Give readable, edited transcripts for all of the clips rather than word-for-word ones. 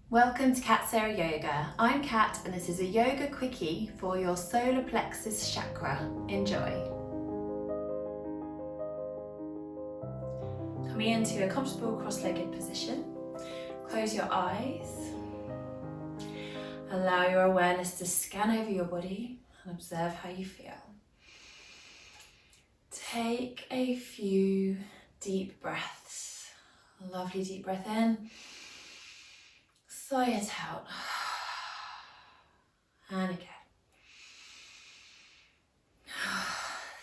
Welcome to Sara Yoga. I'm Kat and this is a yoga quickie for your Solar Plexus Chakra. Enjoy. Coming into a comfortable cross-legged position. Close your eyes. Allow your awareness to scan over your body and observe how you feel. Take a few deep breaths. A lovely deep breath in. Sigh it out. And again.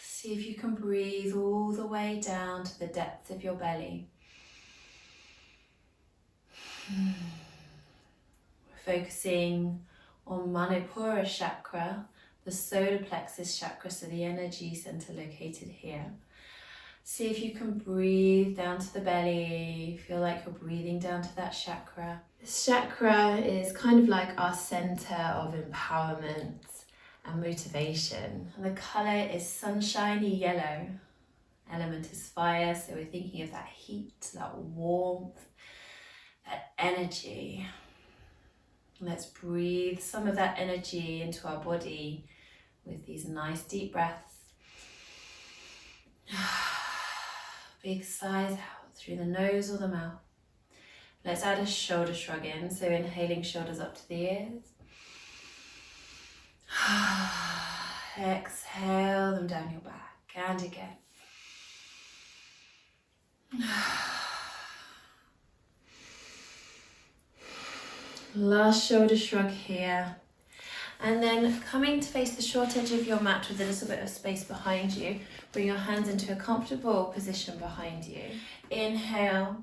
See if you can breathe all the way down to the depths of your belly. We're focusing on Manipura Chakra, the Solar Plexus Chakra, so the energy center located here. See if you can breathe down to the belly, feel like you're breathing down to that chakra. This chakra is kind of like our center of empowerment and motivation. And the color is sunshiny yellow. Element is fire, so we're thinking of that heat, that warmth, that energy. Let's breathe some of that energy into our body with these nice deep breaths. Big sighs out through the nose or the mouth. Let's add a shoulder shrug in, so inhaling shoulders up to the ears. Exhale them down your back, and again. Last shoulder shrug here. And then coming to face the short edge of your mat with a little bit of space behind you, bring your hands into a comfortable position behind you. Inhale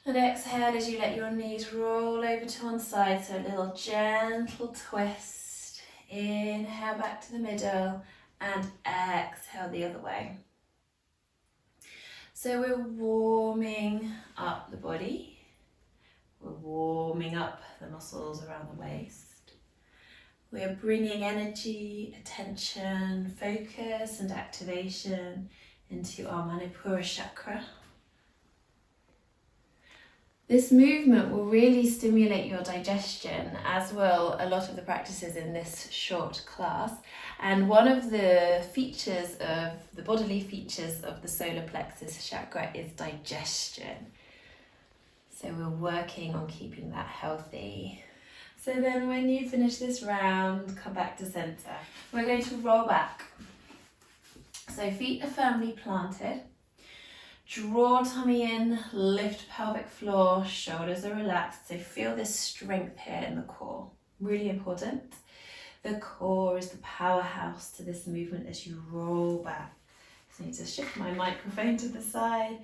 and exhale as you let your knees roll over to one side, so a little gentle twist. Inhale back to the middle and exhale the other way. So we're warming up the body. We're warming up the muscles around the waist. We're bringing energy, attention, focus and activation into our Manipura Chakra. This movement will really stimulate your digestion, as will a lot of the practices in this short class. And one of the features of the bodily features of the Solar Plexus Chakra is digestion. So we're working on keeping that healthy. So then when you finish this round, come back to center. We're going to roll back. So feet are firmly planted. Draw tummy in, lift pelvic floor, shoulders are relaxed. So feel this strength here in the core. Really important. The core is the powerhouse to this movement as you roll back. So I need to shift my microphone to the side.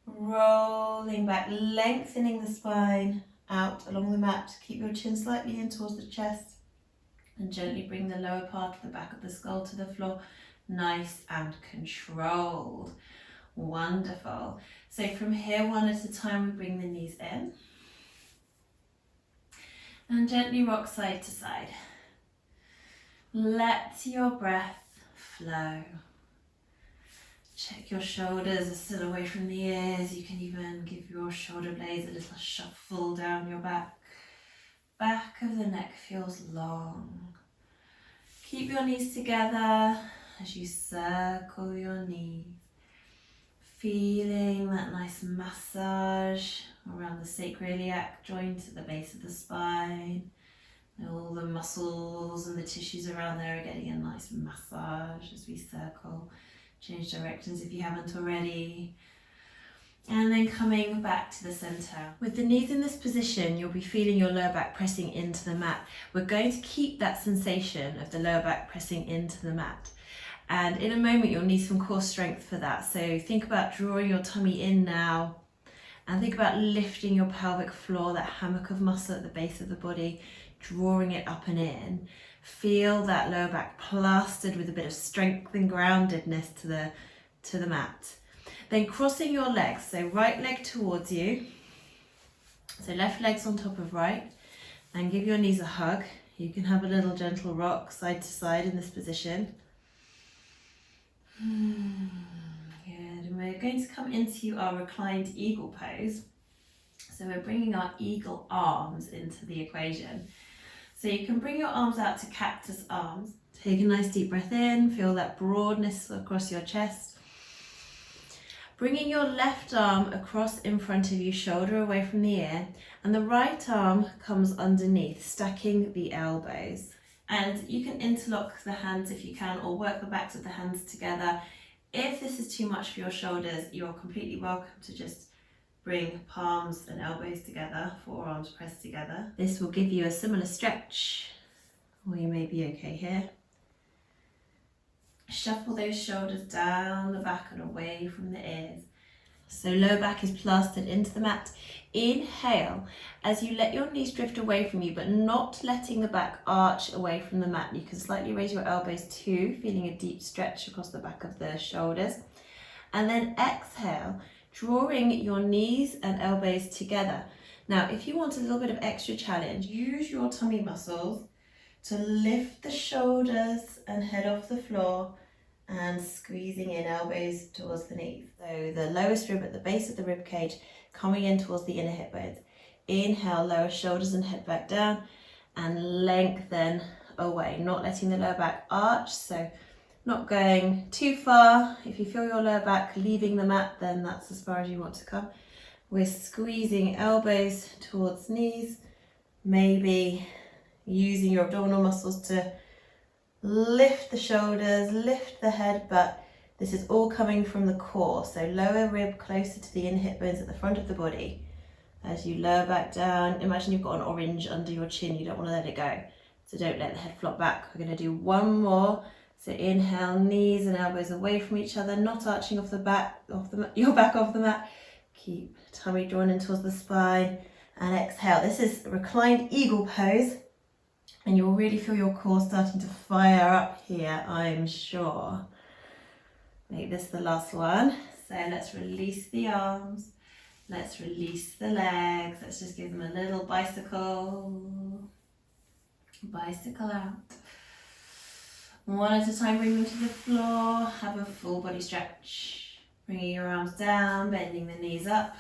Rolling back, lengthening the spine out along the mat. Keep your chin slightly in towards the chest and gently bring the lower part of the back of the skull to the floor. Nice and controlled. Wonderful. So from here, one at a time, we bring the knees in and gently rock side to side. Let your breath flow. Check your shoulders are still away from the ears. You can even give your shoulder blades a little shuffle down your back. Back of the neck feels long. Keep your knees together as you circle your knees. Feeling that nice massage around the sacroiliac joint at the base of the spine. All the muscles and the tissues around there are getting a nice massage as we circle. Change directions if you haven't already. And then coming back to the center. With the knees in this position, you'll be feeling your lower back pressing into the mat. We're going to keep that sensation of the lower back pressing into the mat. And in a moment, you'll need some core strength for that. So think about drawing your tummy in now. And think about lifting your pelvic floor, that hammock of muscle at the base of the body, drawing it up and in. Feel that lower back plastered with a bit of strength and groundedness to the mat. Then crossing your legs, so right leg towards you. So left leg's on top of right. And give your knees a hug. You can have a little gentle rock side to side in this position. Good. And we're going to come into our reclined eagle pose. So we're bringing our eagle arms into the equation. So you can bring your arms out to cactus arms. Take a nice deep breath in, feel that broadness across your chest. Bringing your left arm across in front of you, shoulder away from the ear, and the right arm comes underneath, stacking the elbows. And you can interlock the hands if you can, or work the backs of the hands together. If this is too much for your shoulders, you're completely welcome to just bring palms and elbows together, forearms pressed together. This will give you a similar stretch, or you may be okay here. Shuffle those shoulders down the back and away from the ears. So lower back is plastered into the mat. Inhale as you let your knees drift away from you, but not letting the back arch away from the mat. You can slightly raise your elbows too, feeling a deep stretch across the back of the shoulders. And then exhale, drawing your knees and elbows together. Now, if you want a little bit of extra challenge, use your tummy muscles to lift the shoulders and head off the floor and squeezing in elbows towards the knees. So the lowest rib at the base of the rib cage coming in towards the inner hip bones. Inhale, lower shoulders and head back down and lengthen away, not letting the lower back arch, so not going too far. If you feel your lower back leaving the mat, then that's as far as you want to come. We're squeezing elbows towards knees, maybe using your abdominal muscles to lift the shoulders, lift the head, but this is all coming from the core. So lower rib closer to the inner hip bones at the front of the body. As you lower back down, imagine you've got an orange under your chin. You don't want to let it go. So don't let the head flop back. We're going to do one more. So inhale, knees and elbows away from each other, not arching off the back, your back off the mat. Keep tummy drawn in towards the spine. And exhale. This is reclined eagle pose. And you'll really feel your core starting to fire up here, I'm sure. Make this the last one. So let's release the arms. Let's release the legs. Let's just give them a little bicycle. Bicycle out. One at a time, bring them to the floor. Have a full body stretch. Bringing your arms down, bending the knees up.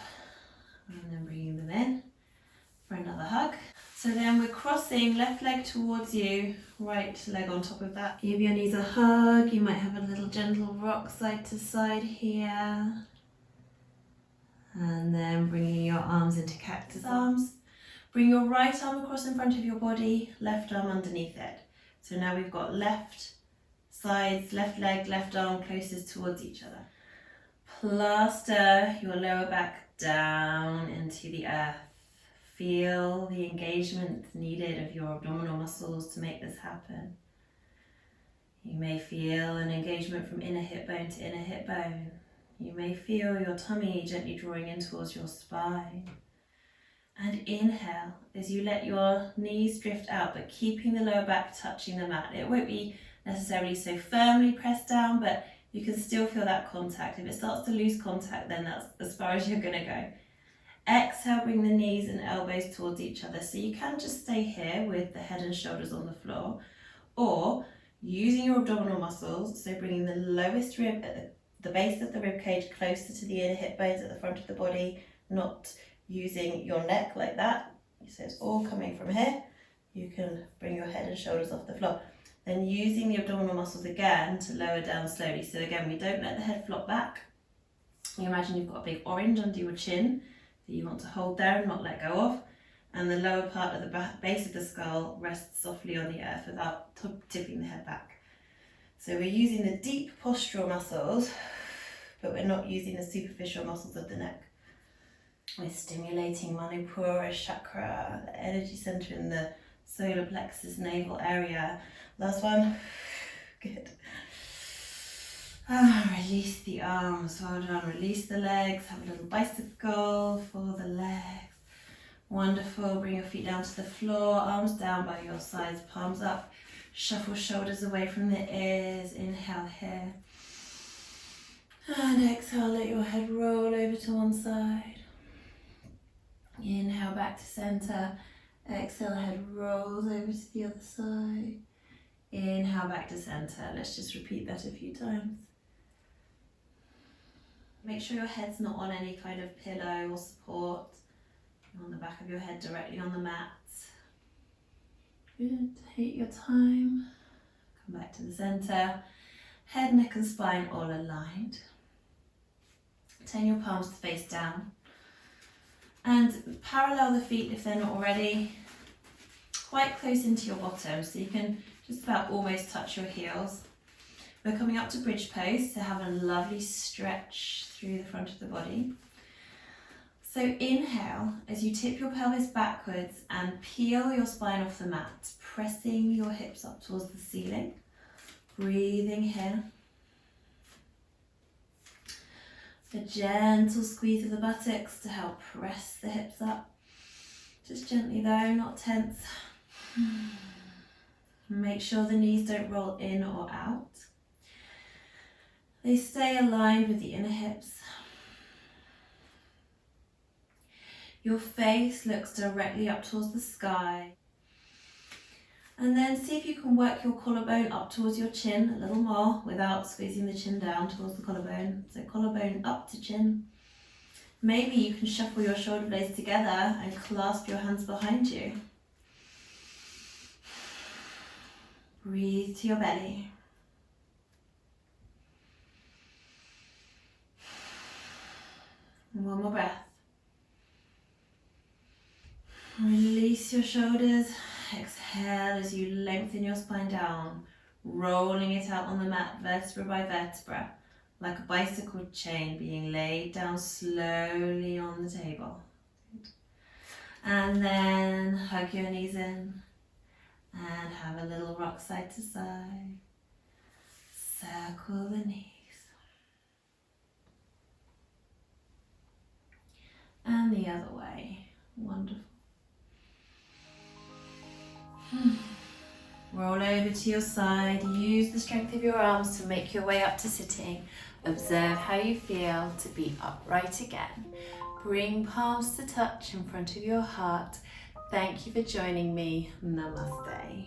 And then bringing them in for another hug. So then we're crossing left leg towards you, right leg on top of that. Give your knees a hug. You might have a little gentle rock side to side here. And then bringing your arms into cactus arms. Bring your right arm across in front of your body, left arm underneath it. So now we've got left sides, left leg, left arm closest towards each other. Plaster your lower back down into the earth. Feel the engagement needed of your abdominal muscles to make this happen. You may feel an engagement from inner hip bone to inner hip bone. You may feel your tummy gently drawing in towards your spine. And inhale as you let your knees drift out, but keeping the lower back touching the mat. It won't be necessarily so firmly pressed down, but you can still feel that contact. If it starts to lose contact, then that's as far as you're going to go. Exhale, bring the knees and elbows towards each other. So you can just stay here with the head and shoulders on the floor, or using your abdominal muscles, so bringing the lowest rib at the base of the rib cage closer to the inner hip bones at the front of the body, not using your neck like that. So it's all coming from here. You can bring your head and shoulders off the floor. Then using the abdominal muscles again to lower down slowly. So again, we don't let the head flop back. You imagine you've got a big orange under your chin that you want to hold there and not let go of. And the lower part of the base of the skull rests softly on the earth without tipping the head back. So we're using the deep postural muscles, but we're not using the superficial muscles of the neck. We're stimulating Manipura Chakra, the energy center in the solar plexus naval area. Last one. Good. Release the arms. Well done. Release the legs. Have a little bicycle for the legs. Wonderful. Bring your feet down to the floor. Arms down by your sides. Palms up. Shuffle shoulders away from the ears. Inhale here. And exhale. Let your head roll over to one side. Inhale back to center. Exhale, head rolls over to the other side. Inhale back to center. Let's just repeat that a few times. Make sure your head's not on any kind of pillow or support. On the back of your head directly on the mat. Good, take your time. Come back to the center. Head, neck and spine all aligned. Turn your palms to face down. And parallel the feet if they're not already. Quite close into your bottom, so you can just about almost touch your heels. We're coming up to bridge pose, so have a lovely stretch through the front of the body. So inhale as you tip your pelvis backwards and peel your spine off the mat, pressing your hips up towards the ceiling. Breathing here. A gentle squeeze of the buttocks to help press the hips up. Just gently though, not tense. Make sure the knees don't roll in or out. They stay aligned with the inner hips. Your face looks directly up towards the sky. And then see if you can work your collarbone up towards your chin a little more without squeezing the chin down towards the collarbone. So collarbone up to chin. Maybe you can shuffle your shoulder blades together and clasp your hands behind you. Breathe to your belly. And one more breath. Release your shoulders. Exhale as you lengthen your spine down, rolling it out on the mat vertebra by vertebra, like a bicycle chain being laid down slowly on the table. And then hug your knees in and have a little rock side to side. Circle the knees. And the other way. Wonderful. Roll over to your side. Use the strength of your arms to make your way up to sitting. Observe how you feel to be upright again. Bring palms to touch in front of your heart. Thank you for joining me. Namaste.